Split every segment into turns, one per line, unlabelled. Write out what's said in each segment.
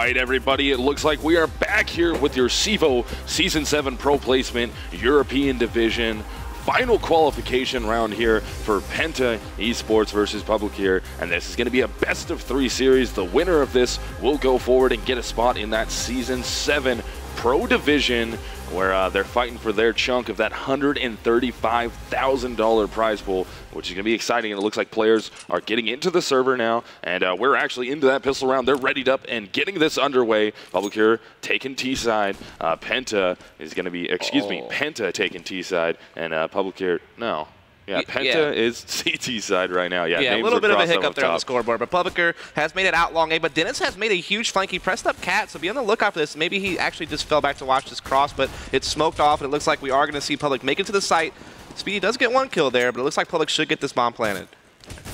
right, everybody, it looks like we are back here with your CEVO Season 7 Pro Placement European Division final qualification round here for Penta Esports versus Publiclir, and this is going to be a best-of-3 series. The winner of this will go forward and get a spot in that Season 7 Pro Division, where they're fighting for their chunk of that $135,000 prize pool, which is going to be exciting. And it looks like players are getting into the server now, and we're actually into that pistol round. They're readied up and getting this underway. Publiclir taking T-side. Penta is going to be, Penta taking T-side, and Publiclir, no. Yeah, Penta is CT side right now. Yeah,
a little bit of a hiccup there on the scoreboard, but Publiclir has made it out long A, but Dennis has made a huge flank. He pressed up Cat, so be on the lookout for this. Maybe he actually just fell back to watch this cross, but it's smoked off, and it looks like we are going to see Public make it to the site. Speedy does get one kill there, but it looks like Public should get this bomb planted.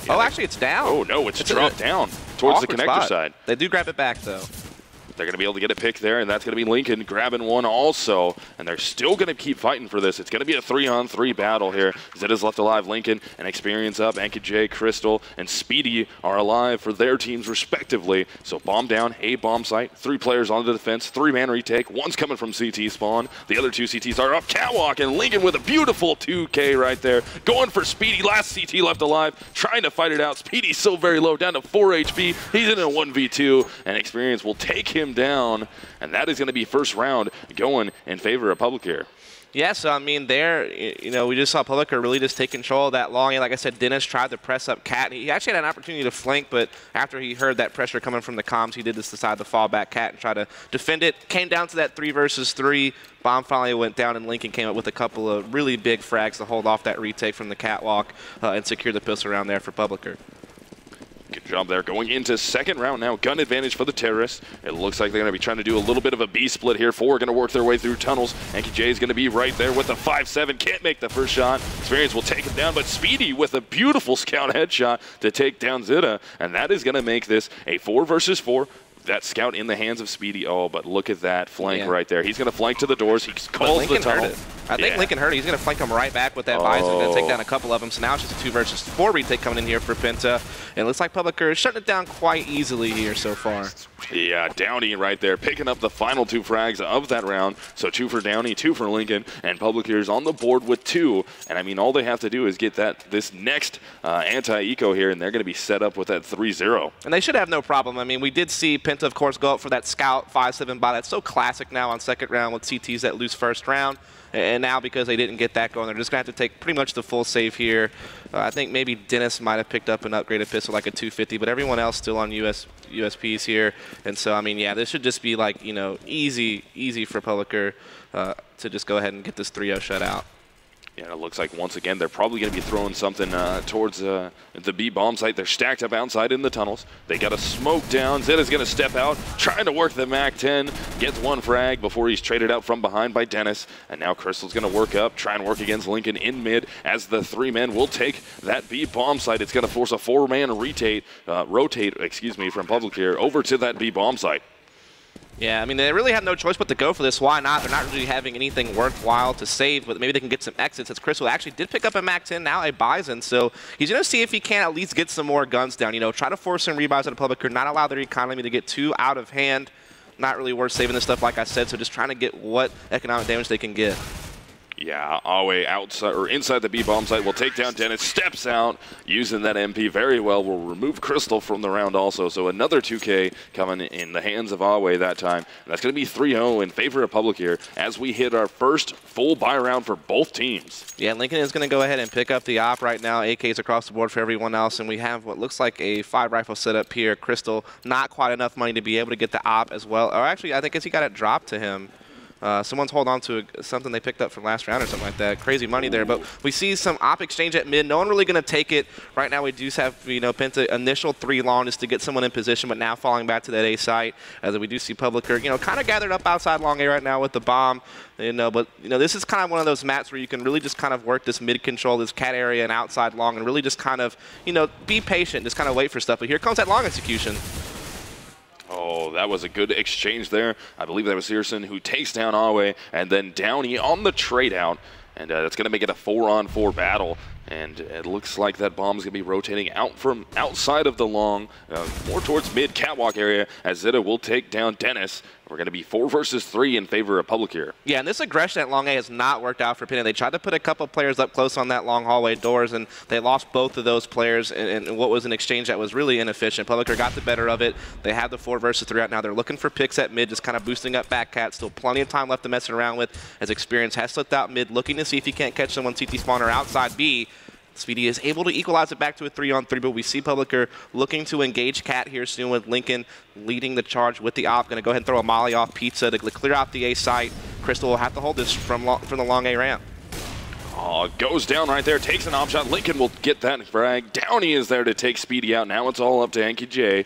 Yeah, oh, actually, it's down.
Oh, no, it's dropped down towards the connector side.
They do grab it back, though.
They're going to be able to get a pick there, and that's going to be Lincoln grabbing one also. And they're still going to keep fighting for this. It's going to be a 3-on-3 battle here. Zeta's left alive. Lincoln and Experience up. MLG, Crystal, and Speedy are alive for their teams respectively. So bomb down, A bomb site, 3 players on the defense, 3-man retake. One's coming from CT spawn. The other 2 CTs are up catwalk, and Lincoln with a beautiful 2K right there. Going for Speedy. Last CT left alive, trying to fight it out. Speedy's so very low, down to 4 HP. He's in a 1v2, and Experience will take him down, and that is going to be first round going in favor of Publiclir.
Yeah, so I mean, there, you know, we just saw Publiclir really just take control of that long. And like I said, Dennis tried to press up Cat. He actually had an opportunity to flank, but after he heard that pressure coming from the comms, he did just decide to fall back Cat and try to defend it. Came down to that 3 versus 3. Bomb finally went down, and Lincoln came up with a couple of really big frags to hold off that retake from the catwalk and secure the pistol round there for Publiclir.
Good job there. Going into second round now. Gun advantage for the terrorists. It looks like they're going to be trying to do a little bit of a B split here. 4 are going to work their way through tunnels. MLG is going to be right there with the 5-7. Can't make the first shot. Experience will take him down, but Speedy with a beautiful scout headshot to take down Zeta. And that is going to make this a 4 versus 4. That scout in the hands of Speedy. Oh, but look at that flank right there. He's going to flank to the doors. He calls the tunnel.
I think Lincoln heard it. He's going to flank him right back with that visor. Going to take down a couple of them. So now it's just a 2 versus 4 retake coming in here for Penta. And it looks like Publiclir is shutting it down quite easily here so far.
Yeah, Downey right there, picking up the final 2 frags of that round. So 2 for Downey, 2 for Lincoln, and Publiclir is on the board with 2. And I mean, all they have to do is get this next anti-eco here, and they're going to be set up with that 3-0.
And they should have no problem. I mean, we did see Penta, of course, go up for that scout 5-7 buy. That's so classic now on second round with CTs that lose first round. And now because they didn't get that going, they're just going to have to take pretty much the full save here. I think maybe Dennis might have picked up an upgraded pistol like a 250, but everyone else still on USPs here. And so, I mean, yeah, this should just be like, you know, easy for Publiclir to just go ahead and get this 3-0 shutout.
Yeah, it looks like once again they're probably going to be throwing something towards the B bomb site. They're stacked up outside in the tunnels. They got a smoke down. Zeta's going to step out, trying to work the MAC-10. Gets 1 frag before he's traded out from behind by Dennis. And now Crystal's going to work up, try and work against Lincoln in mid as the 3 men will take that B bomb site. It's going to force a 4-man rotate from Publiclir over to that B bomb site.
Yeah, I mean, they really have no choice but to go for this. Why not? They're not really having anything worthwhile to save, but maybe they can get some exits. As Crystal actually did pick up a MAC-10, now a Bison, so he's going to see if he can at least get some more guns down. You know, try to force some rebuys out of Publiclir, not allow their economy to get too out of hand. Not really worth saving this stuff, like I said, so just trying to get what economic damage they can get.
Yeah, Awe outside or inside the B bomb site will take down Dennis, steps out using that MP very well, will remove Crystal from the round also. So another 2K coming in the hands of Awe that time. And that's going to be 3-0 in favor of Publiclir as we hit our first full buy round for both teams.
Yeah, Lincoln is going to go ahead and pick up the op right now. AKs across the board for everyone else, and we have what looks like a 5-rifle setup here. Crystal, not quite enough money to be able to get the op as well. Or actually, I think he got it dropped to him. Someone's holding on to something they picked up from last round or something like that. Crazy money there. But we see some op exchange at mid. No one really going to take it. Right now we do have, you know, Penta initial 3 long just to get someone in position, but now falling back to that A site. As we do see Publiclir, you know, kind of gathered up outside long A right now with the bomb. You know, but, you know, this is kind of one of those maps where you can really just kind of work this mid control, this cat area and outside long, and really just kind of, you know, be patient, just kind of wait for stuff. But here comes that long execution.
Oh, that was a good exchange there. I believe that was Searson who takes down Awe, and then Downey on the trade out. And that's going to make it a 4-on-4 battle. And it looks like that bomb is going to be rotating out from outside of the long, more towards mid catwalk area, as Zeta will take down Dennis. We're going to be 4 versus 3 in favor of Publiclir.
Yeah, and this aggression at long A has not worked out for Penta. They tried to put a couple players up close on that long hallway doors, and they lost both of those players in what was an exchange that was really inefficient. Publiclir got the better of it. They have the 4 versus 3 out now. They're looking for picks at mid, just kind of boosting up back cat. Still plenty of time left to mess around with, as Experience has slipped out mid, looking to see if he can't catch someone CT spawner outside B. Speedy is able to equalize it back to a 3-on-3, but we see Publiclir looking to engage Cat here soon, with Lincoln leading the charge with the op. Going to go ahead and throw a molly off Pizza to clear out the A site. Crystal will have to hold this from the long A ramp.
Oh, goes down right there, takes an op shot. Lincoln will get that frag. Downey is there to take Speedy out. Now it's all up to Enki J.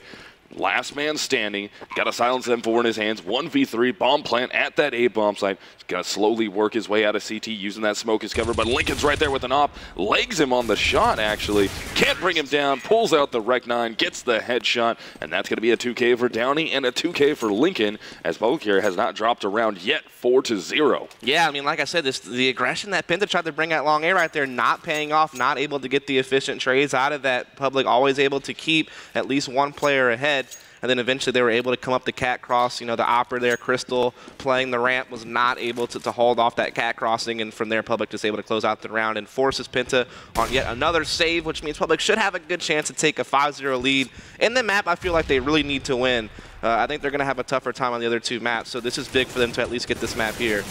Last man standing. Got a silence M4 in his hands. 1v3 bomb plant at that A bomb site. He's got to slowly work his way out of CT using that smoke as cover. But Lincoln's right there with an op. Legs him on the shot, actually. Can't bring him down. Pulls out the Rec 9. Gets the headshot. And that's going to be a 2K for Downey and a 2K for Lincoln, as Publiclir has not dropped a round yet. 4-0.
Yeah, I mean, like I said, the aggression that Penta tried to bring at long A right there, not paying off, not able to get the efficient trades out of that. Public always able to keep at least one player ahead. And then eventually they were able to come up the cat cross. You know, the opper there, Crystal, playing the ramp, was not able to hold off that cat crossing. And from there, Public just able to close out the round and forces Penta on yet another save, which means Public should have a good chance to take a 5-0 lead. In the map, I feel like they really need to win. I think they're going to have a tougher time on the other 2 maps. So this is big for them to at least get this map here.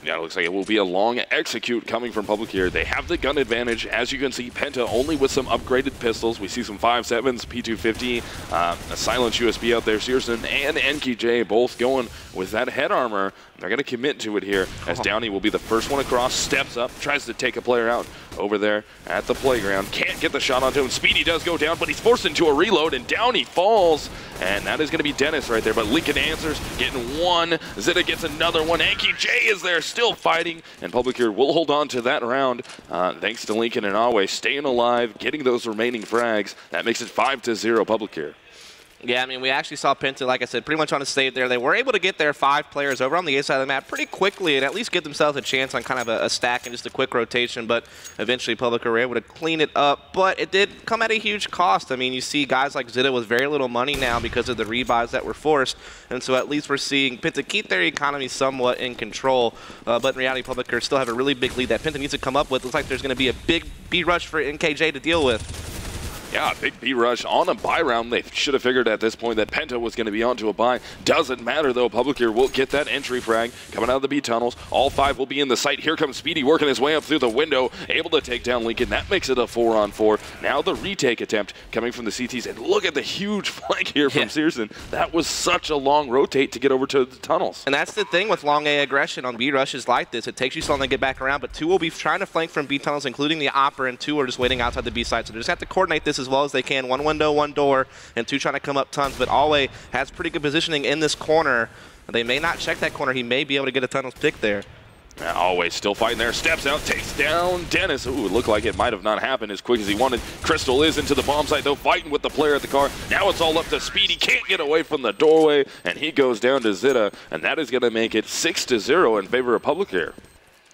Yeah, it looks like it will be a long execute coming from Publiclir. They have the gun advantage. As you can see, Penta only with some upgraded pistols. We see some 5.7s, P250, a silenced USB out there. Searson and NKJ both going with that head armor. They're going to commit to it here, as Downey will be the first one across, steps up, tries to take a player out over there at the playground. Can't get the shot onto him. Speedy does go down, but he's forced into a reload, and Downey falls. And that is going to be Dennis right there, but Lincoln answers, getting one. Zeta gets another one. Anki J is there, still fighting, and Publiclir will hold on to that round thanks to Lincoln and Awe staying alive, getting those remaining frags. That makes it 5-0 Publiclir.
Yeah, I mean, we actually saw Penta, like I said, pretty much on a save there. They were able to get their 5 players over on the A side of the map pretty quickly and at least give themselves a chance on kind of a stack and just a quick rotation, but eventually Publiclir were able to clean it up. But it did come at a huge cost. I mean, you see guys like Zeta with very little money now because of the rebuys that were forced, and so at least we're seeing Penta keep their economy somewhat in control. But in reality, Publiclir still have a really big lead that Penta needs to come up with. Looks like there's going to be a big B rush for NKJ to deal with.
Yeah, big B rush on a buy round. They should have figured at this point that Penta was going to be onto a buy. Doesn't matter, though. Publiclir will get that entry frag coming out of the B tunnels. All 5 will be in the site. Here comes Speedy working his way up through the window, able to take down Lincoln. That makes it a 4-on-4. Now the retake attempt coming from the CTs. And look at the huge flank here from Searson. That was such a long rotate to get over to the tunnels.
And that's the thing with long A aggression on B rushes like this. It takes you so long to get back around, but 2 will be trying to flank from B tunnels, including the opper, and 2 are just waiting outside the B site. So they just have to coordinate this as well as they can. 1 window, 1 door, and 2 trying to come up tons. But Alway has pretty good positioning in this corner. They may not check that corner. He may be able to get a tunnels pick there.
Always still fighting there. Steps out, takes down Dennis. Ooh, it looked like it might have not happened as quick as he wanted. Crystal is into the bomb site, though, fighting with the player at the car. Now it's all up to Speedy. Can't get away from the doorway, and he goes down to Zeta, and that is going to make it 6-0 in favor of Publiclir.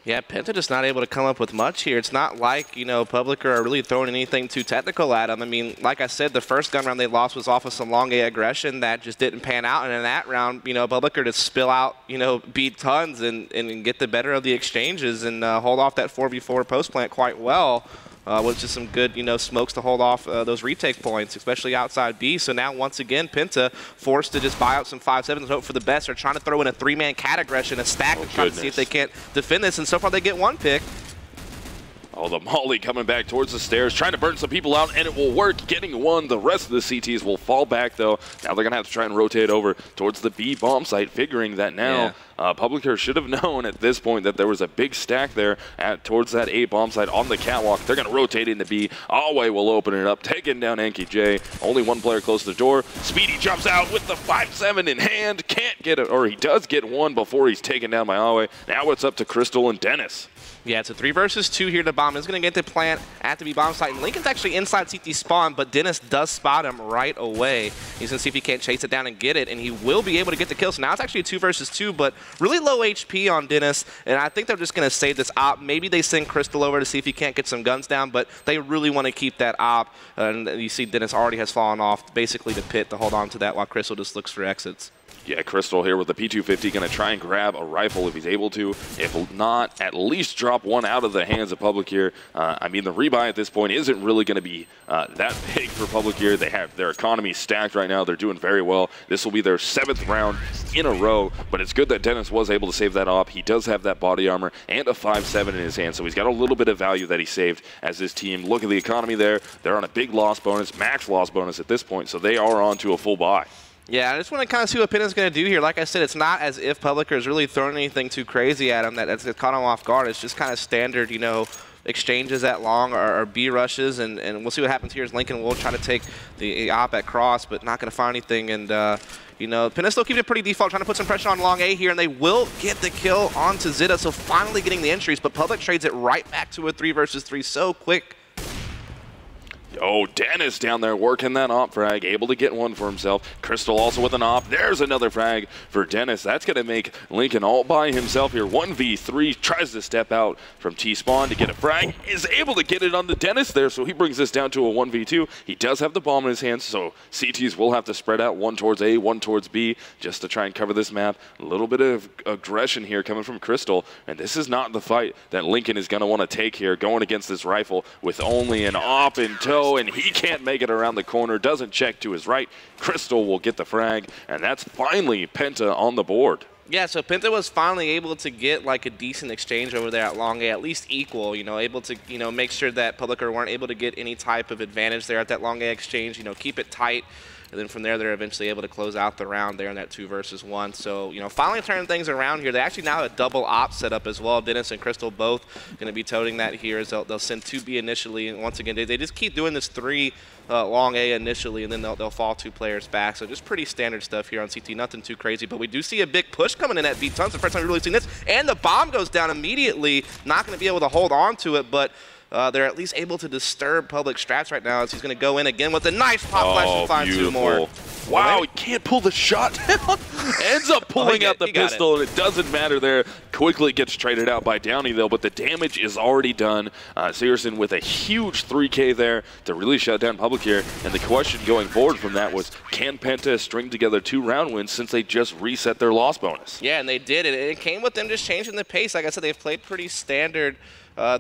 Yeah, Penta just not able to come up with much here. It's not like, you know, Publiclir are really throwing anything too technical at them. I mean, like I said, the first gun round they lost was off of some long A aggression that just didn't pan out. And in that round, you know, Publiclir to spill out, you know, beat tons and get the better of the exchanges and hold off that 4v4 post plant quite well. With just some good, you know, smokes to hold off those retake points, especially outside B. So now, once again, Penta forced to just buy out some 5.7s and hope for the best. They're trying to throw in a 3-man cat aggression, a stack, and try to see if they can't defend this. And so far, they get 1 pick.
Oh, the Molly coming back towards the stairs, trying to burn some people out, and it will work, getting 1. The rest of the CTs will fall back, though. Now they're going to have to try and rotate over towards the B bomb site, figuring that now Publiclir should have known at this point that there was a big stack there towards that A bomb site on the catwalk. They're going to rotate into B. Alway will open it up, taking down Enki J. Only 1 player close to the door. Speedy jumps out with the 5.7 in hand. Can't get it, or he does get 1 before he's taken down by Alway. Now it's up to Crystal and Dennis.
Yeah, it's a 3 versus 2 here to bomb. It's going to get the plant at the B bomb site. And Lincoln's actually inside CT spawn, but Dennis does spot him right away. He's going to see if he can't chase it down and get it, and he will be able to get the kill. So now it's actually a 2 versus 2, but really low HP on Dennis, and I think they're just going to save this op. Maybe they send Crystal over to see if he can't get some guns down, but they really want to keep that op. And you see Dennis already has fallen off basically the pit to hold on to that while Crystal just looks for exits.
Yeah, Crystal here with the P250 going to try and grab a rifle if he's able to. If not, at least drop one out of the hands of Publiclir. I mean, the rebuy at this point isn't really going to be that big for Publiclir. They have their economy stacked right now. They're doing very well. This will be their 7th round in a row, but it's good that Dennis was able to save that op. He does have that body armor and a 5.7 in his hand, so he's got a little bit of value that he saved as this team. Look at the economy there. They're on a big loss bonus, max loss bonus at this point, so they are on to a full buy.
Yeah, I just want to kind of see what Penta's going to do here. Like I said, it's not as if Publiclir is really throwing anything too crazy at him that's caught him off guard. It's just kind of standard, you know, exchanges at long or B rushes, and we'll see what happens here as Lincoln will try to take the op at cross, but not going to find anything. And, you know, Penta still keeping it pretty default, trying to put some pressure on long A here, and they will get the kill onto Zita, so finally getting the entries, but Public trades it right back to a 3 versus 3 so quick.
Oh, Dennis down there working that op frag, able to get one for himself. Crystal also with an op. There's another frag for Dennis. That's going to make Lincoln all by himself here. 1v3, tries to step out from T-spawn to get a frag. Is able to get it on the Dennis there, so he brings this down to a 1v2. He does have the bomb in his hands, so CTs will have to spread out, one towards A, one towards B, just to try and cover this map. A little bit of aggression here coming from Crystal, and this is not the fight that Lincoln is going to want to take here, going against this rifle with only an op in tow. And he can't make it around the corner, doesn't check to his right. Crystal will get the frag, and that's finally Penta on the board.
Yeah, so Penta was finally able to get like a decent exchange over there at long A, at least equal, you know, able to, you know, make sure that Publiclir weren't able to get any type of advantage there at that long A exchange, you know, keep it tight. And then from there, they're eventually able to close out the round there in that 2 versus 1. So, you know, finally turning things around here. They actually now have a double op setup as well. Dennis and Crystal both going to be toting that here as they'll send 2B initially. And once again, they just keep doing this 3 long A initially, and then they'll fall 2 players back. So just pretty standard stuff here on CT. Nothing too crazy. But we do see a big push coming in at B tons. The first time we've really seen this. And the bomb goes down immediately. Not going to be able to hold on to it, but they're at least able to disturb Public strats right now as he's going to go in again with a nice pop flash and find
beautiful.
2 more.
Wow, he can't pull the shot down. Ends up pulling out the pistol, and it doesn't matter there. Quickly gets traded out by Downey, though, but the damage is already done. Searson with a huge 3K there to really shut down Publiclir. And the question going forward from that was, can Penta string together 2 round wins since they just reset their loss bonus?
Yeah, and they did it. It came with them just changing the pace. Like I said, they've played pretty standard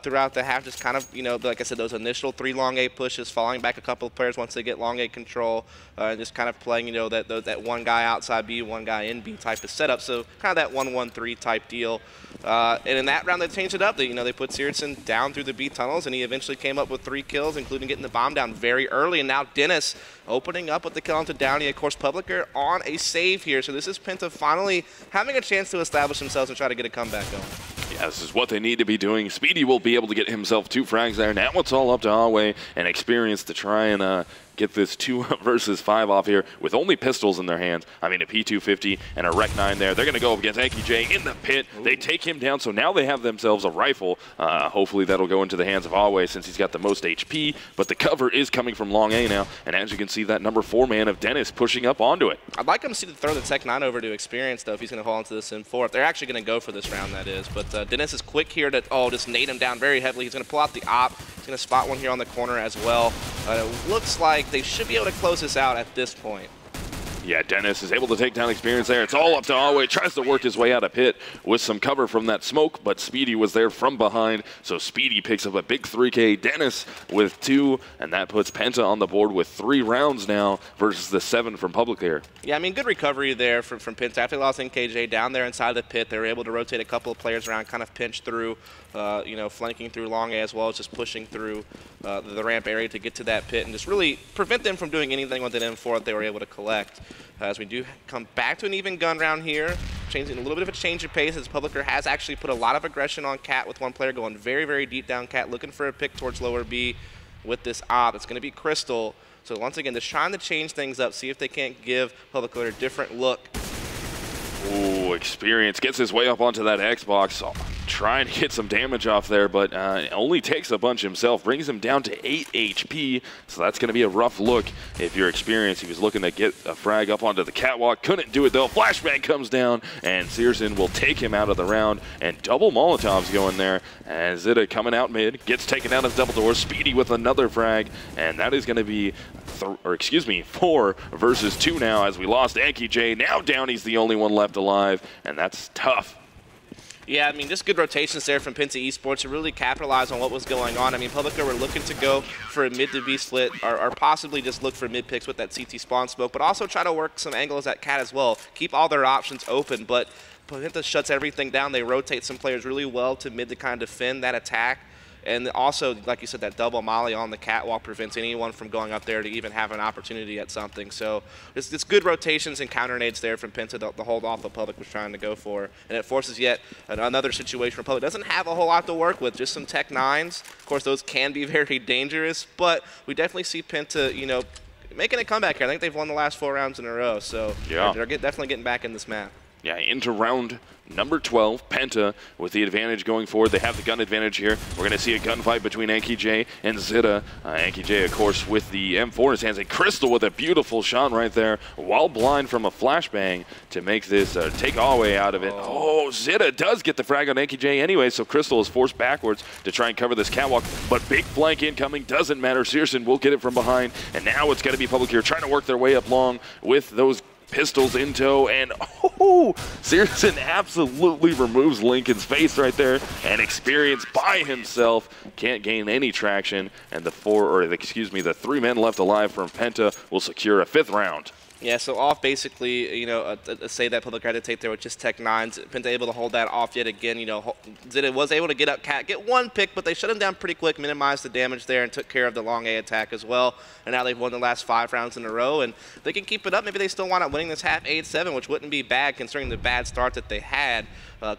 throughout the half, just kind of, you know, like I said, those initial 3 long A pushes, falling back a couple of players once they get long A control, and just kind of playing, you know, that one guy outside B, one guy in B type of setup. So kind of that 1-1-3 type deal. And in that round, they changed it up. They, you know, they put Searson down through the B tunnels, and he eventually came up with 3 kills, including getting the bomb down very early. And now Dennis opening up with the kill onto Downey. Of course, Publiclir on a save here. So this is Penta finally having a chance to establish themselves and try to get a comeback going.
Yeah, this is what they need to be doing. Speedy will be able to get himself 2 frags there. Now it's all up to Alway and Experience to try and get this 2 versus 5 off here with only pistols in their hands. I mean, a P250 and a Rec 9 there. They're going to go up against AnkyJ in the pit. Ooh. They take him down, so now they have themselves a rifle. Hopefully that'll go into the hands of Alway since he's got the most HP, but the cover is coming from long A now, and as you can see, that number 4 man of Dennis pushing up onto it.
I'd like him to see to throw the Tech 9 over to Experience, though, if he's going to fall into this in 4th. They're actually going to go for this round, that is, but Dennis is quick here to, just nade him down very heavily. He's going to pull out the op. He's going to spot one here on the corner as well. It looks like they should be able to close this out at this point.
Yeah, Dennis is able to take down Experience there. It's all up to Alway. Tries to work his way out of pit with some cover from that smoke, but Speedy was there from behind, so Speedy picks up a big 3K. Dennis with 2, and that puts Penta on the board with 3 rounds now versus the 7 from Publiclir.
Yeah, I mean, good recovery there from Penta. After they lost NKJ down there inside the pit, they were able to rotate a couple of players around, kind of pinch through, you know, flanking through long A as well as just pushing through the ramp area to get to that pit and just really prevent them from doing anything with an M4 that they were able to collect. As we do come back to an even gun round here, changing a little bit of a change of pace as Publiclir has actually put a lot of aggression on Cat with one player going very, very deep down Cat, looking for a pick towards lower B with this op. It's going to be Crystal. So once again, just trying to change things up, see if they can't give Publiclir a different look.
Ooh, Experience gets his way up onto that Xbox. trying to get some damage off there, but only takes a bunch himself, brings him down to 8 HP, so that's going to be a rough look if you're experienced. He was looking to get a frag up onto the catwalk, couldn't do it though. Flashbang comes down, and Searson will take him out of the round, and double Molotovs going there, and Zita coming out mid, gets taken out of double doors, Speedy with another frag, and that is going to be 4 versus 2 now, as we lost Anki J. Now Downey's the only one left alive, and that's tough.
Yeah, I mean, just good rotations there from Penta Esports to really capitalize on what was going on. I mean, Publiclir were looking to go for a mid to B split, or possibly just look for mid picks with that CT spawn smoke, but also try to work some angles at Cat as well. Keep all their options open, but Penta shuts everything down. They rotate some players really well to mid to kind of defend that attack. And also, like you said, that double molly on the catwalk prevents anyone from going up there to even have an opportunity at something. So it's good rotations and counter nades there from Penta to hold off what Public was trying to go for. And it forces yet another situation where Public doesn't have a whole lot to work with, just some Tech 9s. Of course, those can be very dangerous, but we definitely see Penta, you know, making a comeback here. I think they've won the last 4 rounds in a row, so yeah, they're definitely getting back in this map.
Yeah, into round number 12, Penta with the advantage going forward. They have the gun advantage here. We're going to see a gunfight between Anki J and Zita. Anki J, of course, with the M4 in his hands, and Crystal with a beautiful shot right there, while blind from a flashbang to make this take away out of it. Oh, Zita does get the frag on Anki J anyway, so Crystal is forced backwards to try and cover this catwalk, but big flank incoming, doesn't matter. Searson will get it from behind, and now it's going to be Publiclir trying to work their way up long with those pistols in tow, and Searson absolutely removes Lincoln's face right there, and Experience by himself can't gain any traction, and the 3 men left alive from Penta will secure a 5th round.
Yeah, so off basically, you know, say that Public had to take there with just Tech 9s. Penta able to hold that off yet again. You know, Zita was able to get up Cat, get 1 pick, but they shut him down pretty quick, minimized the damage there, and took care of the long A attack as well. And now they've won the last 5 rounds in a row, and they can keep it up. Maybe they still wind up winning this half 8-7, which wouldn't be bad considering the bad start that they had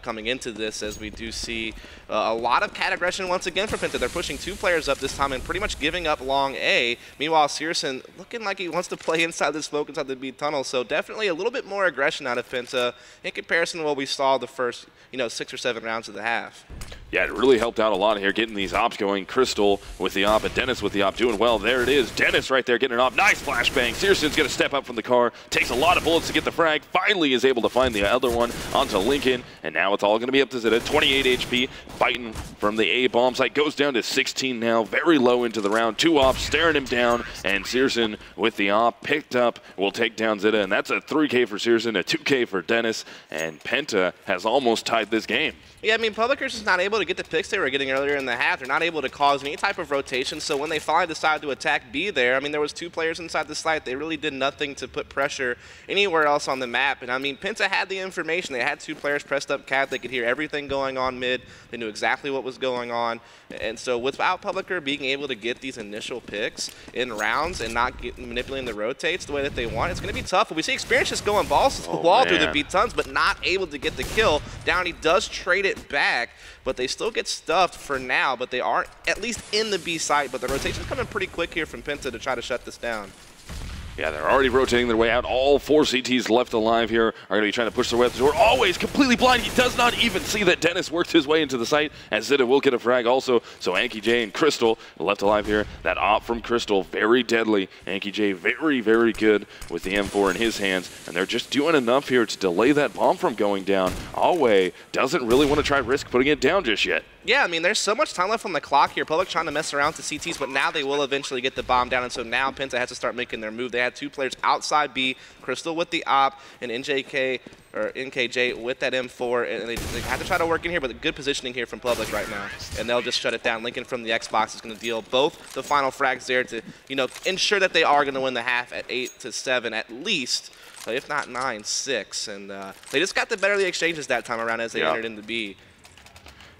coming into this, as we do see a lot of Cat aggression once again for Penta. They're pushing 2 players up this time and pretty much giving up long A. Meanwhile, Searson looking like he wants to play inside the smoke, inside the B tunnel, so definitely a little bit more aggression out of Penta in comparison to what we saw the first, you know, 6 or 7 rounds of the half.
Yeah, it really helped out a lot here, getting these ops going. Crystal with the op and Dennis with the op doing well. There it is. Dennis right there getting an op. Nice flashbang. Searson's going to step up from the car. Takes a lot of bullets to get the frag. Finally is able to find the other one onto Lincoln. And now it's all going to be up to Zita. 28 HP. Fighting from the A bomb site. Goes down to 16 now. Very low into the round. 2 ops staring him down. And Searson with the op picked up will take down Zita. And that's a 3K for Searson, a 2K for Dennis. And Penta has almost tied this game.
Yeah, I mean, Publiclir is not able to get the picks they were getting earlier in the half. They're not able to cause any type of rotation, so when they finally decided to attack B there, I mean, there was 2 players inside the site. They really did nothing to put pressure anywhere else on the map. And, I mean, Penta had the information. They had 2 players pressed up Cat. They could hear everything going on mid. They knew exactly what was going on. And so without Publiclir being able to get these initial picks in rounds and not manipulating the rotates the way that they want, it's going to be tough. We see Experience just going balls to the wall through the B tons, but not able to get the kill. Downey does trade it back, but they still get stuffed for now, but they aren't at least in the B site. But the rotation's coming pretty quick here from Penta to try to shut this down.
Yeah, they're already rotating their way out. All 4 CTs left alive here are going to be trying to push their way up the door. Always completely blind. He does not even see that Dennis worked his way into the site, as Zita will get a frag also. So Anki J and Crystal left alive here. That op from Crystal, very deadly. Anki J very, very good with the M4 in his hands. And they're just doing enough here to delay that bomb from going down. Alway doesn't really want to try risk putting it down just yet.
Yeah, I mean, there's so much time left on the clock here. Public trying to mess around to CTs, but now they will eventually get the bomb down, and so now Penta has to start making their move. They had 2 players outside B, Crystal with the op, and NKJ with that M4, and they have to try to work in here, but good positioning here from Public right now, and they'll just shut it down. Lincoln from the Xbox is going to deal both the final frags there to, you know, ensure that they are going to win the half at 8-7 at least, if not 9-6, and they just got the better of the exchanges that time around as they entered into B.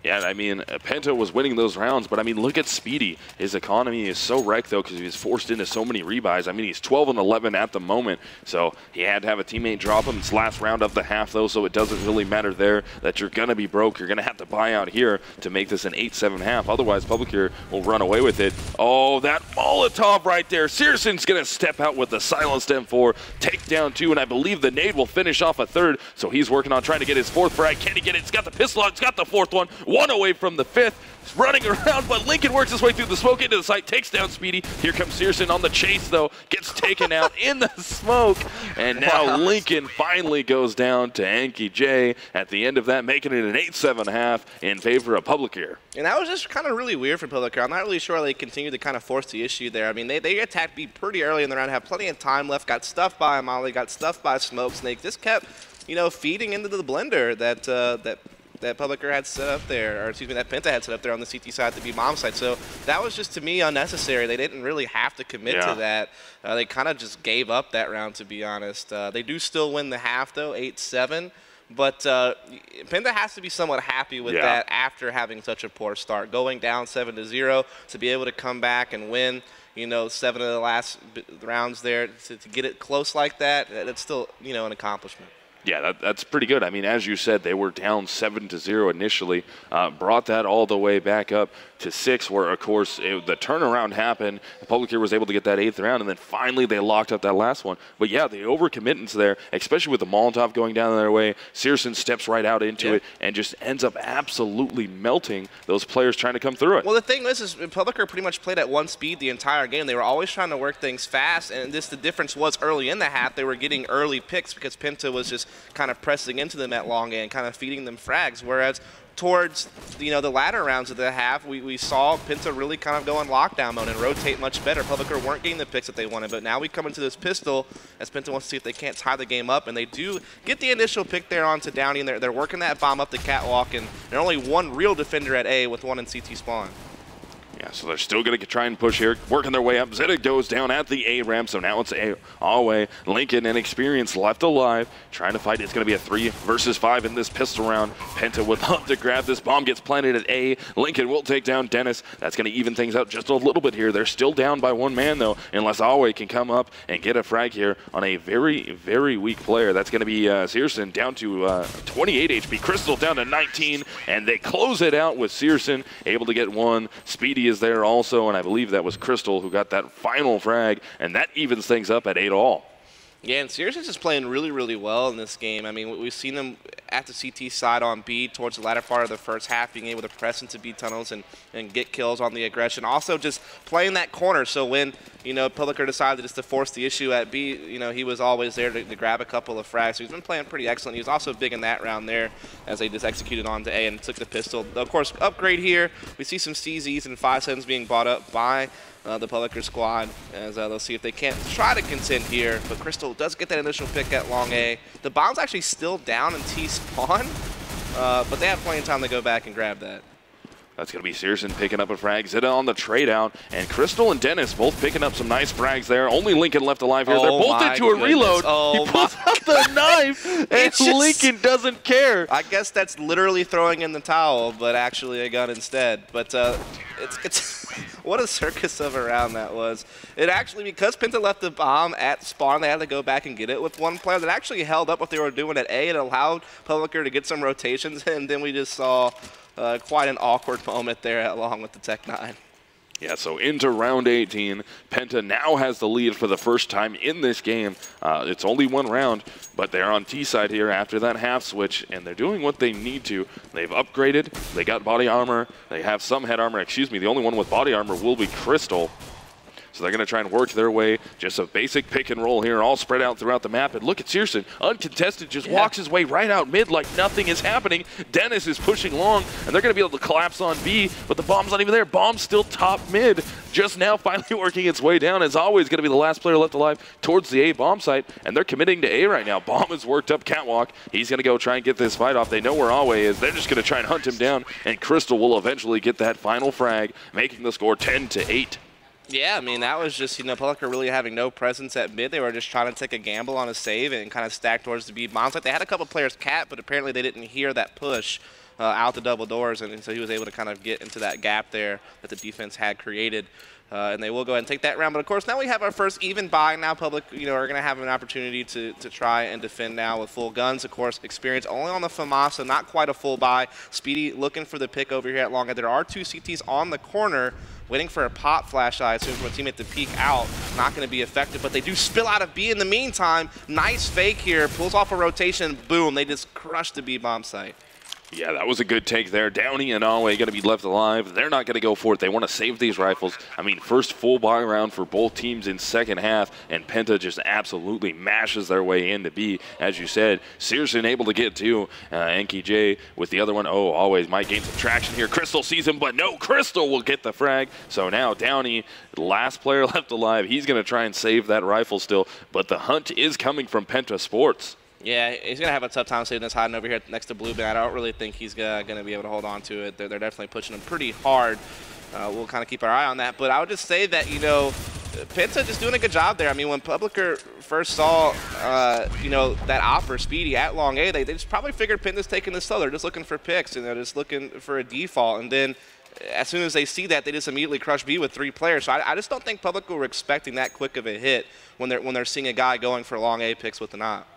Yeah, I mean, Penta was winning those rounds, but I mean, look at Speedy. His economy is so wrecked, though, because he was forced into so many rebuys. I mean, he's 12 and 11 at the moment, so he had to have a teammate drop him. It's last round of the half, though, so it doesn't really matter there that you're going to be broke. You're going to have to buy out here to make this an 8-7 half. Otherwise, Publiclir will run away with it. Oh, that Molotov right there. Searson's going to step out with the silenced M4, take down 2, and I believe the nade will finish off a 3rd, so he's working on trying to get his 4th frag. Can he get it? He's got the pistol on. He's got the 4th one. One away from the 5th. He's running around, but Lincoln works his way through the smoke into the site, takes down Speedy. Here comes Searson on the chase, though. Gets taken out in the smoke. And now Lincoln finally goes down to Anki J at the end of that, making it an 8-7 half in favor of Publiclir.
And that was just kind of really weird for Publiclir. I'm not really sure they continued to kind of force the issue there. I mean, they attacked B pretty early in the round, have plenty of time left, got stuffed by Molly, got stuffed by Smoke Snake. Just kept, you know, feeding into the blender that Publiclir had set up there, or excuse me, that Penta had set up there on the CT side, the B bomb side. So that was just, to me, unnecessary. They didn't really have to commit to that. They kind of just gave up that round, to be honest. They do still win the half, though, 8-7. But Penta has to be somewhat happy with that after having such a poor start. Going down 7-0 to be able to come back and win, you know, 7 of the last rounds there, to get it close like that, that's still, you know, an accomplishment.
Yeah, that's pretty good. I mean, as you said, they were down 7-0 initially, brought that all the way back up to 6, where, of course, the turnaround happened. Publiclir was able to get that 8th round, and then finally they locked up that last one. But, yeah, the overcommittance there, especially with the Molotov going down their way, Searson steps right out into it and just ends up absolutely melting those players trying to come through it.
Well, the thing is Publiclir pretty much played at one speed the entire game. They were always trying to work things fast, and the difference was early in the half they were getting early picks because Penta was just kind of pressing into them at long A and kind of feeding them frags, whereas towards, you know, the latter rounds of the half, we saw Penta really kind of go in lockdown mode and rotate much better. Publiclir weren't getting the picks that they wanted, but now we come into this pistol as Penta wants to see if they can't tie the game up, and they do get the initial pick there onto Downey, and they're working that bomb up the catwalk, and there's only one real defender at A with one in CT spawn.
Yeah, so they're still going to try and push here, working their way up. Zeta goes down at the A ramp, so now it's A all way. Lincoln and Experience left alive, trying to fight. It's going to be a 3 versus 5 in this pistol round. Penta would love to grab this. Bomb gets planted at A. Lincoln will take down Dennis. That's going to even things out just a little bit here. They're still down by 1 man, though, unless Alway can come up and get a frag here on a very, very weak player. That's going to be Searson down to 28 HP. Crystal down to 19, and they close it out with Searson able to get 1. Speedy is there also, and I believe that was Crystal who got that final frag, and that evens things up at 8-all.
Yeah, and Searson's just playing really, really well in this game. I mean, we've seen him at the CT side on B towards the latter part of the first half, being able to press into B tunnels and get kills on the aggression. Also, just playing that corner, so when, you know, Publiclir decided just to force the issue at B, you know, he was always there to grab a couple of frags. So he's been playing pretty excellent. He was also big in that round there as they just executed onto A and took the pistol. Of course, upgrade here. We see some CZs and 5-7s being bought up by the Publiclir squad, as they'll see if they can't try to contend here. But Crystal does get that initial pick at long A. The bomb's actually still down in T spawn, but they have plenty of time to go back and grab that.
That's going to be Searson picking up a frag. Zeta on the trade out. And Crystal and Dennis both picking up some nice frags there. Only Lincoln left alive here. They're both into a reload. He pulls out the knife, and Lincoln doesn't care.
I guess that's literally throwing in the towel, but actually a gun instead. But it's what a circus of a round that was. It actually, because Penta left the bomb at spawn, they had to go back and get it with 1 player. That actually held up what they were doing at A. It allowed Publiclir to get some rotations, and then we just saw quite an awkward moment there along with the Tech 9.
Yeah, so into round 18. Penta now has the lead for the first time in this game. It's only 1 round, but they're on T side here after that half switch, and they're doing what they need to. They've upgraded. They got body armor. They have some head armor. Excuse me, the only one with body armor will be Crystal. So they're going to try and work their way. Just a basic pick and roll here, all spread out throughout the map. And look at Searson, uncontested, just walks his way right out mid like nothing is happening. Dennis is pushing long, and they're going to be able to collapse on B, but the bomb's not even there. Bomb's still top mid, just now finally working its way down. As always, going to be the last player left alive towards the A bomb site, and they're committing to A right now. Bomb is worked up catwalk. He's going to go try and get this fight off. They know where Alway is. They're just going to try and hunt him down, and Crystal will eventually get that final frag, making the score 10-8.
Yeah, I mean, that was just, you know, Publiclir really having no presence at mid. They were just trying to take a gamble on a save and kind of stack towards the B bomb site. They had a couple players cap, but apparently they didn't hear that push out the double doors, and so he was able to kind of get into that gap there that the defense had created. And they will go ahead and take that round. But, of course, now we have our first even buy. Now Public, are going to have an opportunity to try and defend now with full guns. Of course, experience only on the FAMASA, not quite a full buy. Speedy looking for the pick over here at long end. There are 2 CTs on the corner waiting for a pop flash, I assume, from a teammate to peek out. Not going to be effective, but they do spill out of B in the meantime. Nice fake here. Pulls off a rotation. Boom. They just crushed the B bomb site.
Yeah, that was a good take there. Downey and Alway going to be left alive. They're not going to go for it. They want to save these rifles. I mean, first full buy round for both teams in second half, and Penta just absolutely mashes their way into B. As you said, Searson able to get to Enki J with the other one. Oh, always might gain some traction here. Crystal sees him, but no, Crystal will get the frag. So now Downey, last player left alive. He's going to try and save that rifle still, but the hunt is coming from Penta Sports.
Yeah, he's going to have a tough time saving this hiding over here next to Blue Band. I don't really think he's going to be able to hold on to it. They're definitely pushing him pretty hard. We'll kind of keep our eye on that. But I would just say that, Penta just doing a good job there. I mean, when Publiclir first saw, that offer Speedy at long A, they just probably figured Penta's taking this slow. They're just looking for picks, they're just looking for a default. And then as soon as they see that, they just immediately crush B with 3 players. So I just don't think Publiclir were expecting that quick of a hit when they're seeing a guy going for long A picks with an op.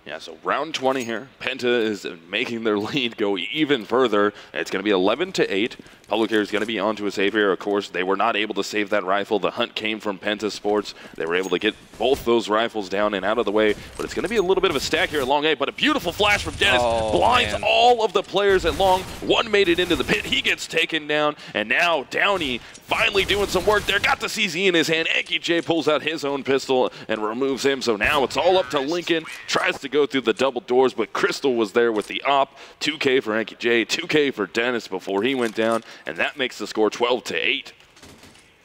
Yeah, so round 20 here. Penta is making their lead go even further. It's going to be 11-8. Publiclir is going to be onto a save here. Of course, they were not able to save that rifle. The hunt came from Penta Sports. They were able to get both those rifles down and out of the way. But it's going to be a little bit of a stack here at long A. But a beautiful flash from Dennis blinds all of the players at long. One made it into the pit. He gets taken down. And now Downey finally doing some work there. Got the CZ in his hand. Enki J pulls out his own pistol and removes him. So now it's all up to Lincoln. Tries to go through the double doors, but Crystal was there with the op. 2K for Enki J, 2K for Dennis before he went down, and that makes the score 12-8.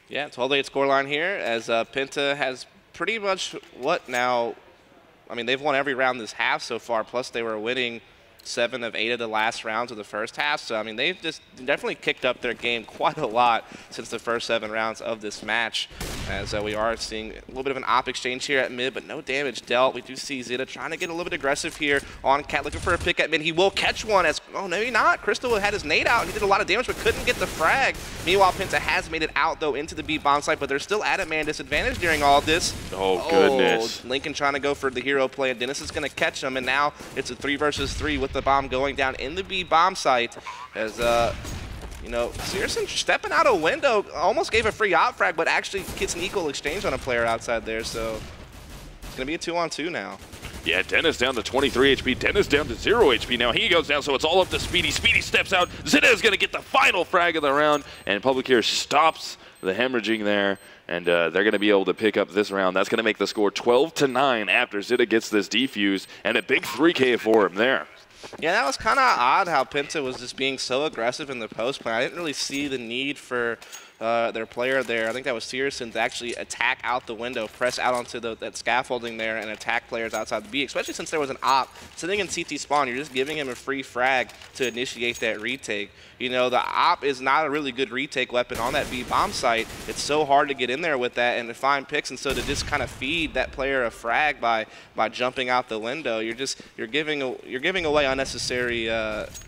Yeah, 12-8 scoreline here as Penta has pretty much what now? I mean, they've won every round this half so far, plus they were winning 7 of 8 of the last rounds of the first half. So, I mean, they've just definitely kicked up their game quite a lot since the first 7 rounds of this match. As we are seeing a little bit of an op exchange here at mid, but no damage dealt. We do see Zeta trying to get a little bit aggressive here on Cat, looking for a pick at mid. He will catch one as, oh, maybe not. Crystal had his nade out. He did a lot of damage, but couldn't get the frag. Meanwhile, Penta has made it out, though, into the B bomb site, but they're still at a man disadvantage during all of this.
Oh, goodness.
Lincoln trying to go for the hero play, and Dennis is going to catch him, and now it's a 3 versus 3 with the bomb going down in the B bomb site as, Searson stepping out a window, almost gave a free op frag, but actually gets an equal exchange on a player outside there, so it's going to be a 2-on-2 now.
Yeah, Dennis down to 23 HP. Dennis down to 0 HP. Now he goes down, so it's all up to Speedy. Speedy steps out. Zeta is going to get the final frag of the round, and Publiclir stops the hemorrhaging there, and they're going to be able to pick up this round. That's going to make the score 12-9 after Zeta gets this defuse, and a big 3K for him there.
Yeah, that was kind of odd how Penta was just being so aggressive in the post play. I didn't really see the need for their player there. I think that was Searson to actually attack out the window, press out onto that scaffolding there and attack players outside the B, especially since there was an op sitting in CT spawn. You're just giving him a free frag to initiate that retake. The op is not a really good retake weapon on that B bomb site. It's so hard to get in there with that and to find picks, and so to just kind of feed that player a frag by jumping out the window, you're giving away unnecessary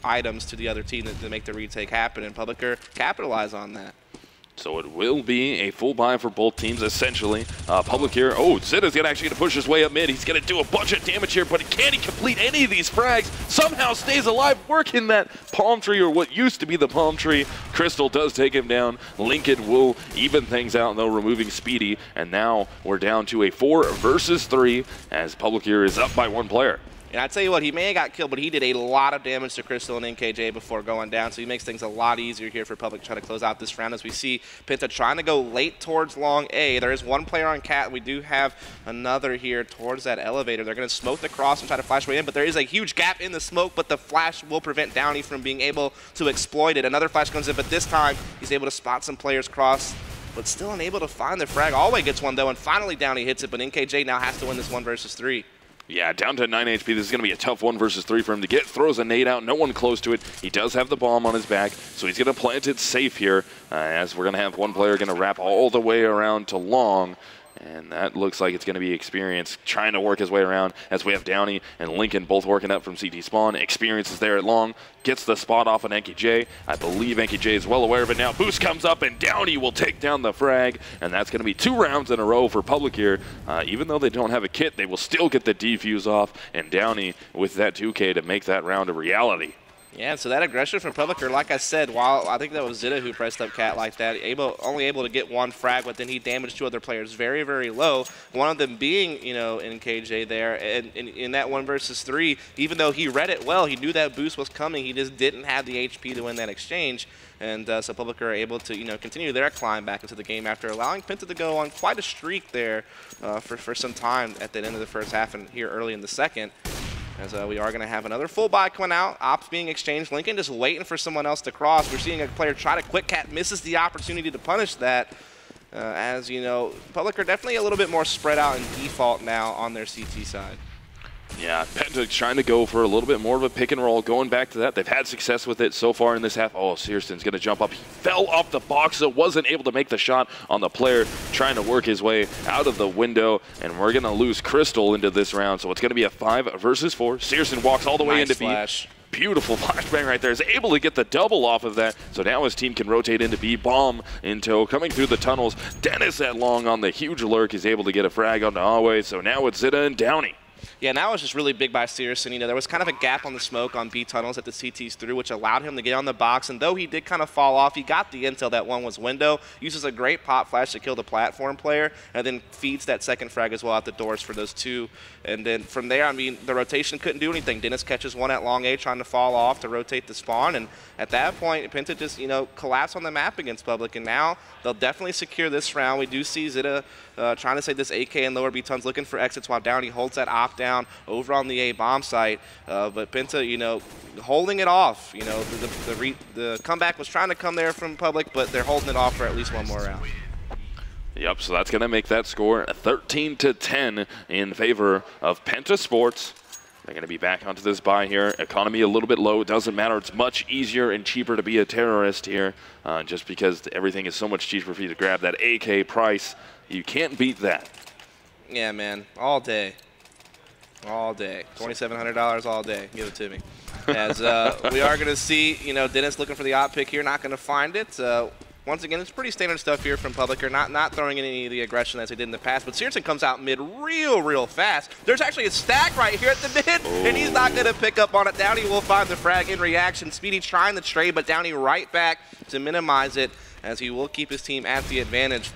items to the other team to make the retake happen, and Publiclir capitalize on that.
So it will be a full buy for both teams, essentially. Publiclir, Zeta's actually going to push his way up mid. He's going to do a bunch of damage here, but can he complete any of these frags? Somehow stays alive, working that palm tree, or what used to be the palm tree. Crystal does take him down. Lincoln will even things out, though, removing Speedy. And now we're down to a 4 versus 3 as Publiclir is up by 1 player.
And I tell you what, he may have got killed, but he did a lot of damage to Crystal and NKJ before going down, so he makes things a lot easier here for Public to try to close out this round as we see Penta trying to go late towards long A. There is 1 player on Cat. We do have another here towards that elevator. They're going to smoke the cross and try to flash way in, but there is a huge gap in the smoke, but the flash will prevent Downey from being able to exploit it. Another flash comes in, but this time he's able to spot some players cross, but still unable to find the frag. Alway gets one, though, and finally Downey hits it, but NKJ now has to win this 1 versus 3.
Yeah, down to 9 HP. This is going to be a tough 1 versus 3 for him to get. Throws a nade out. No one close to it. He does have the bomb on his back, so he's going to plant it safe here as we're going to have 1 player going to wrap all the way around to long. And that looks like it's going to be Experience trying to work his way around as we have Downey and Lincoln both working up from CT spawn. Experience is there at long, gets the spot off on NKJ. I believe NKJ is well aware of it now. Boost comes up and Downey will take down the frag. And that's going to be 2 rounds in a row for Publiclir. Even though they don't have a kit, they will still get the defuse off. And Downey with that 2K to make that round a reality.
Yeah, so that aggression from Publiclir, like I said, while I think that was Zita who pressed up Cat like that, only able to get 1 frag, but then he damaged 2 other players very, very low. One of them being, you know, NKJ there. And in that 1 versus 3, even though he read it well, he knew that boost was coming. He just didn't have the HP to win that exchange. And so Publiclir are able to, you know, continue their climb back into the game after allowing Penta to go on quite a streak there for some time at the end of the first half and here early in the second. As we are going to have another full buy coming out. Ops being exchanged. Lincoln just waiting for someone else to cross. We're seeing a player try to quick cat, misses the opportunity to punish that. As you know, Publiclir definitely a little bit more spread out in default now on their CT side.
Yeah, Penta trying to go for a little bit more of a pick and roll. Going back to that, they've had success with it so far in this half. Oh, Searson's going to jump up. He fell off the box, so wasn't able to make the shot on the player trying to work his way out of the window. And we're going to lose Crystal into this round, so it's going to be a 5 versus 4. Searson walks all the way into B. Beautiful flashbang right there. Is able to get the double off of that. So now his team can rotate into B. Bomb in tow. Coming through the tunnels. Dennis at long on the huge lurk is able to get a frag onto Always. So now it's Zita and Downey.
Yeah, now it's just really big by Searson. You know, there was kind of a gap on the smoke on B tunnels that the CTs threw, which allowed him to get on the box. And though he did kind of fall off, he got the intel that one was window, uses a great pop flash to kill the platform player, and then feeds that second frag as well out the doors for those 2. And then from there, I mean, the rotation couldn't do anything. Dennis catches 1 at long A trying to fall off to rotate the spawn. And at that point, Penta just, you know, collapsed on the map against Public. And now they'll definitely secure this round. We do see Zita trying to save this AK and lower B tons, looking for exits while Downey holds that op down over on the A bomb site. But Penta, you know, holding it off. You know, the comeback was trying to come there from Public, but they're holding it off for at least 1 more round.
Yep, so that's going to make that score 13-10 in favor of Penta Sports. They're going to be back onto this buy here. Economy a little bit low. It doesn't matter. It's much easier and cheaper to be a terrorist here just because everything is so much cheaper for you to grab that AK price. You can't beat that.
Yeah, man. All day. All day. $2,700 all day. Give it to me. As we are going to see, you know, Dennis looking for the op pick here. Not going to find it. Once again, it's pretty standard stuff here from Publiclir, not throwing in any of the aggression as they did in the past, but Searson comes out mid real fast. There's actually a stack right here at the mid, and he's not going to pick up on it. Downey will find the frag in reaction. Speedy trying the trade, but Downey right back to minimize it as he will keep his team at the advantage.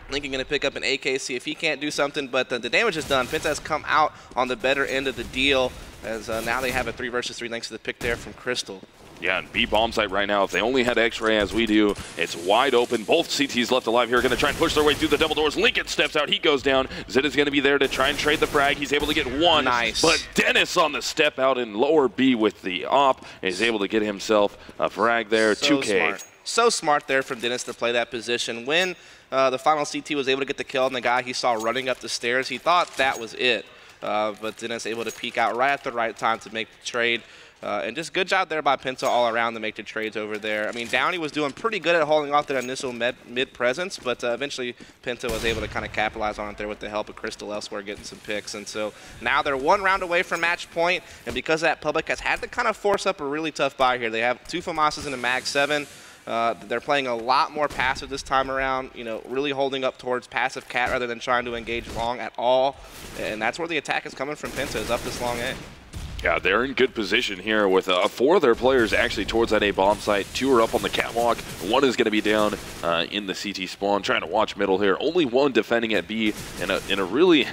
Lincoln going to pick up an AK, see if he can't do something, but the damage is done. Penta has come out on the better end of the deal as now they have a 3 versus 3 thanks to the pick there from Crystal.
Yeah, and B bomb site right now, if they only had X-ray as we do, it's wide open. Both CTs left alive here are going to try and push their way through the double doors. Lincoln steps out. He goes down. Zita's going to be there to try and trade the frag. He's able to get 1.
Nice.
But Dennis on the step out in lower B with the op is able to get himself a frag there.
So
2K.
Smart. So smart there from Dennis to play that position. When the final CT was able to get the kill on the guy he saw running up the stairs, he thought that was it. But Dennis able to peek out right at the right time to make the trade. And just good job there by Penta all around to make the trades over there. I mean, Downey was doing pretty good at holding off that initial mid presence, but eventually Penta was able to kind of capitalize on it there with the help of Crystal elsewhere getting some picks. And so now they're 1 round away from match point, and because of that, Public has had to kind of force up a really tough buy here. They have 2 FAMASas and a Mag 7. They're playing a lot more passive this time around, you know, really holding up towards passive cat rather than trying to engage long at all. And that's where the attack is coming from Penta, is up this long A.
Yeah, they're in good position here with 4 of their players actually towards that A bomb site. 2 are up on the catwalk. 1 is going to be down in the CT spawn, trying to watch middle here. Only 1 defending at B in a really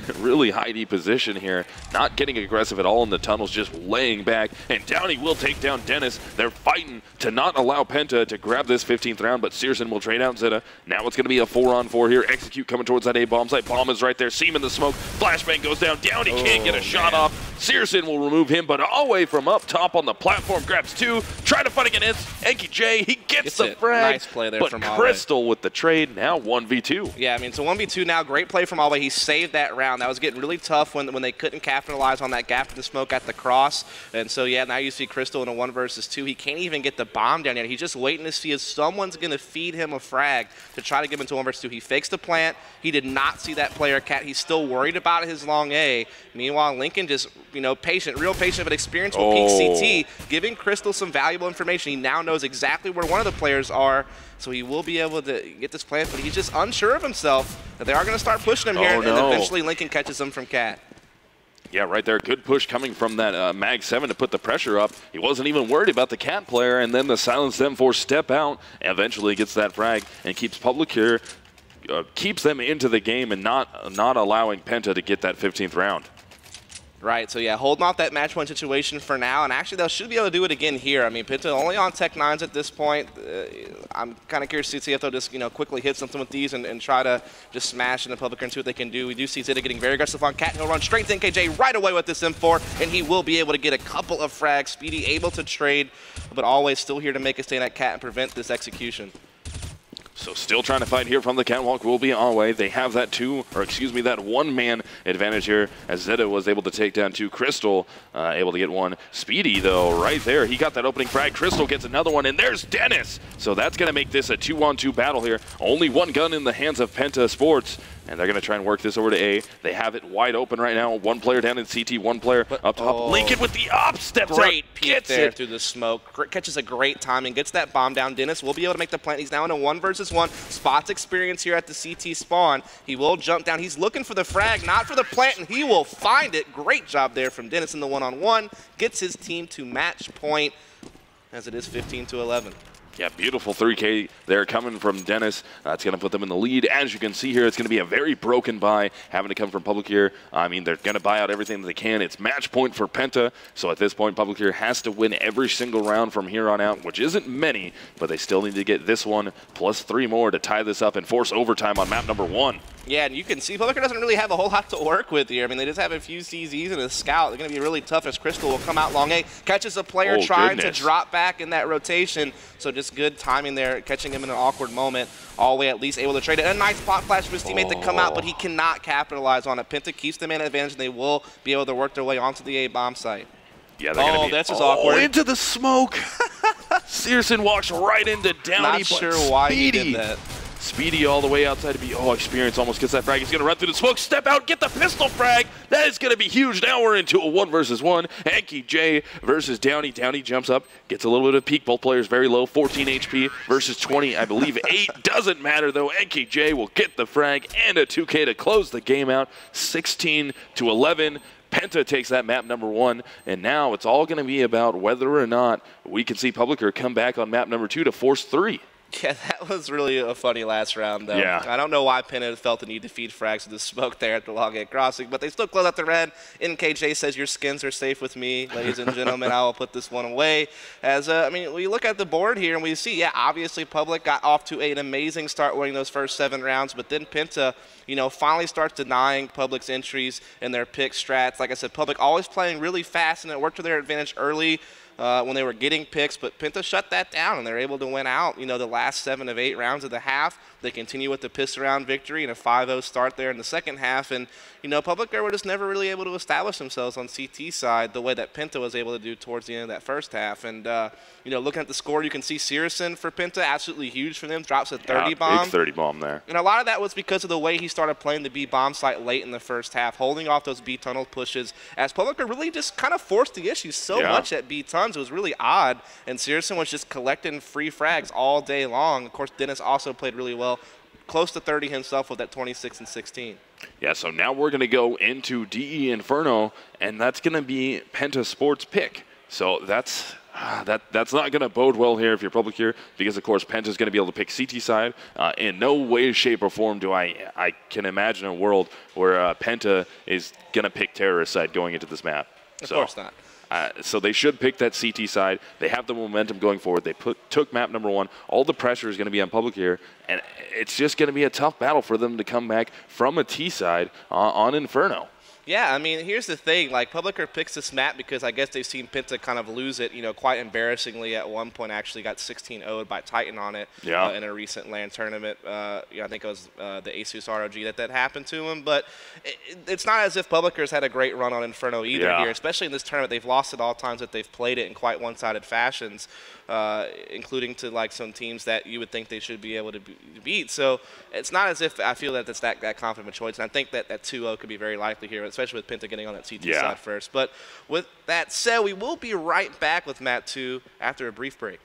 high D position here. Not getting aggressive at all in the tunnels, just laying back. And Downey will take down Dennis. They're fighting to not allow Penta to grab this 15th round, but Searson will trade out Zita. Now it's going to be a 4-on-4 here. Execute coming towards that A bomb site. Bomb is right there. Seam in the smoke. Flashbang goes down. Downey can't get a shot off. Searson will remove him, but Alway from up top on the platform grabs 2, trying to fight against MLG. He gets the frag.
Nice play there
but
from Alway.
Crystal with the trade, now 1v2.
Yeah, I mean, so 1v2 now. Great play from Alway. He saved that round. That was getting really tough when they couldn't capitalize on that gap in the smoke at the cross. And so, yeah, now you see Crystal in a 1 versus 2. He can't even get the bomb down yet. He's just waiting to see if someone's going to feed him a frag to try to get him into 1 versus 2. He fakes the plant. He did not see that player cat. He's still worried about his long A. Meanwhile, Lincoln just, you know, patient, real patient, but experienced will peek CT, giving Crystal some valuable information. He now knows exactly where one of the players are, so he will be able to get this plant, but he's just unsure of himself that they are going to start pushing him here, and eventually Lincoln catches him from Cat.
Yeah, right there. Good push coming from that Mag 7 to put the pressure up. He wasn't even worried about the Cat player, and then the Silence M4 step out, and eventually gets that frag and keeps Publiclir, keeps them into the game and not allowing Penta to get that 15th round.
Right, so yeah, holding off that match point situation for now, and actually they should be able to do it again here. I mean, Penta only on Tech 9s at this point. I'm kind of curious to see if they'll just, you know, quickly hit something with these and try to just smash in the Publiclir and see what they can do. We do see Zeta getting very aggressive on Cat, and he'll run straight to NKJ right away with this M4, and he will be able to get a couple of frags. Speedy able to trade, but always still here to make a stand at Cat and prevent this execution.
So still trying to fight here from the catwalk will be Alway. They have that that one-man advantage here as Zeta was able to take down 2. Crystal able to get 1. Speedy, though, right there. He got that opening frag. Crystal gets another one, and there's Dennis. So that's going to make this a 2-on-2 battle here. Only 1 gun in the hands of Penta Sports, and they're going to try and work this over to A. They have it wide open right now. 1 player down in CT, 1 player up top. Lincoln with the up, steps
great
up,
peek
gets
there
it.
through the smoke. Catches a great timing, gets that bomb down. Dennis will be able to make the plant. He's now in a 1 versus 1. Spots experience here at the CT spawn. He will jump down. He's looking for the frag, not for the plant, and he will find it. Great job there from Dennis in the 1-on-1. Gets his team to match point as it is 15-11.
Yeah, beautiful 3K there coming from Dennis. It's going to put them in the lead. As you can see here, it's going to be a very broken buy having to come from Publiclir. I mean, they're going to buy out everything that they can. It's match point for Penta. So at this point, Publiclir has to win every single round from here on out, which isn't many, but they still need to get this one plus 3 more to tie this up and force overtime on map number 1.
Yeah, and you can see Publiclir doesn't really have a whole lot to work with here. I mean, they just have a few CZs and a scout. They're going to be really tough as Crystal will come out long A. Catches a player trying to drop back in that rotation. So just good timing there, catching him in an awkward moment. Alway at least able to trade it. A nice spot flash for his teammate to come out, but he cannot capitalize on it. Penta keeps the man advantage, and they will be able to work their way onto the A bomb site.
Yeah, they're going to be
that's just awkward.
Into the smoke. Searson walks right into Downey.
Not sure why he did that.
Speedy all the way outside to be, Experience almost gets that frag. He's going to run through the smoke, step out, get the pistol frag. That is going to be huge. Now we're into a 1 versus 1. NKJ versus Downey. Downey jumps up, gets a little bit of peek. Both players very low, 14 HP versus 20, I believe 8. Doesn't matter though. NKJ will get the frag and a 2K to close the game out, 16-11. Penta takes that map number 1, and now it's all going to be about whether or not we can see Publiclir come back on map number 2 to force 3.
Yeah, that was really a funny last round, though.
Yeah.
I don't know why Penta felt the need to feed frags to the smoke there at the long gate crossing, but they still close out the red. NKJ says, your skins are safe with me, ladies and gentlemen. I will put this one away. As, I mean, we look at the board here and we see, yeah, obviously Public got off to an amazing start winning those first 7 rounds, but then Penta, you know, finally starts denying Public's entries and their pick strats. Like I said, Public always playing really fast, and it worked to their advantage early. When they were getting picks, but Penta shut that down, and they're able to win out, you know, the last 7 of 8 rounds of the half. They continue with the piss around victory and a 5-0 start there in the second half, and, you know, Publiclir were just never really able to establish themselves on CT side the way that Penta was able to do towards the end of that first half. And, you know, looking at the score, you can see Searson for Penta, absolutely huge for them, drops a 30 bomb.
Big 30 bomb there.
And a lot of that was because of the way he started playing the B bomb site late in the first half, holding off those B tunnel pushes, as Publiclir really just kind of forced the issue so much at B tons. It was really odd, and Searson was just collecting free frags all day long. Of course, Dennis also played really well, close to 30 himself with that 26 and 16.
Yeah, so now we're going to go into DE Inferno, and that's going to be Penta Sports' pick. So that's not going to bode well here if you're Publiclir, because of course Penta's going to be able to pick CT side. In no way, shape, or form do I can imagine a world where Penta is going to pick terrorist side going into this map.
Of course not.
So they should pick that CT side. They have the momentum going forward. They took map number 1. All the pressure is going to be on Publiclir, and it's just going to be a tough battle for them to come back from a T side on Inferno.
Yeah, I mean, here's the thing. Like, Publiclir picks this map because I guess they've seen Penta kind of lose it, quite embarrassingly at one point. Actually got 16-0'd by Titan on it in a recent LAN tournament. I think it was the Asus ROG that happened to him. But it's not as if Publiclir's had a great run on Inferno either here, especially in this tournament. They've lost it all times that they've played it in quite one-sided fashions, including to, like, some teams that you would think they should be able to beat. So it's not as if I feel that it's that confident of a choice. And I think that 2-0 could be very likely here, especially with Penta getting on that CT side first. But with that said, we will be right back with Map 2 after a brief break.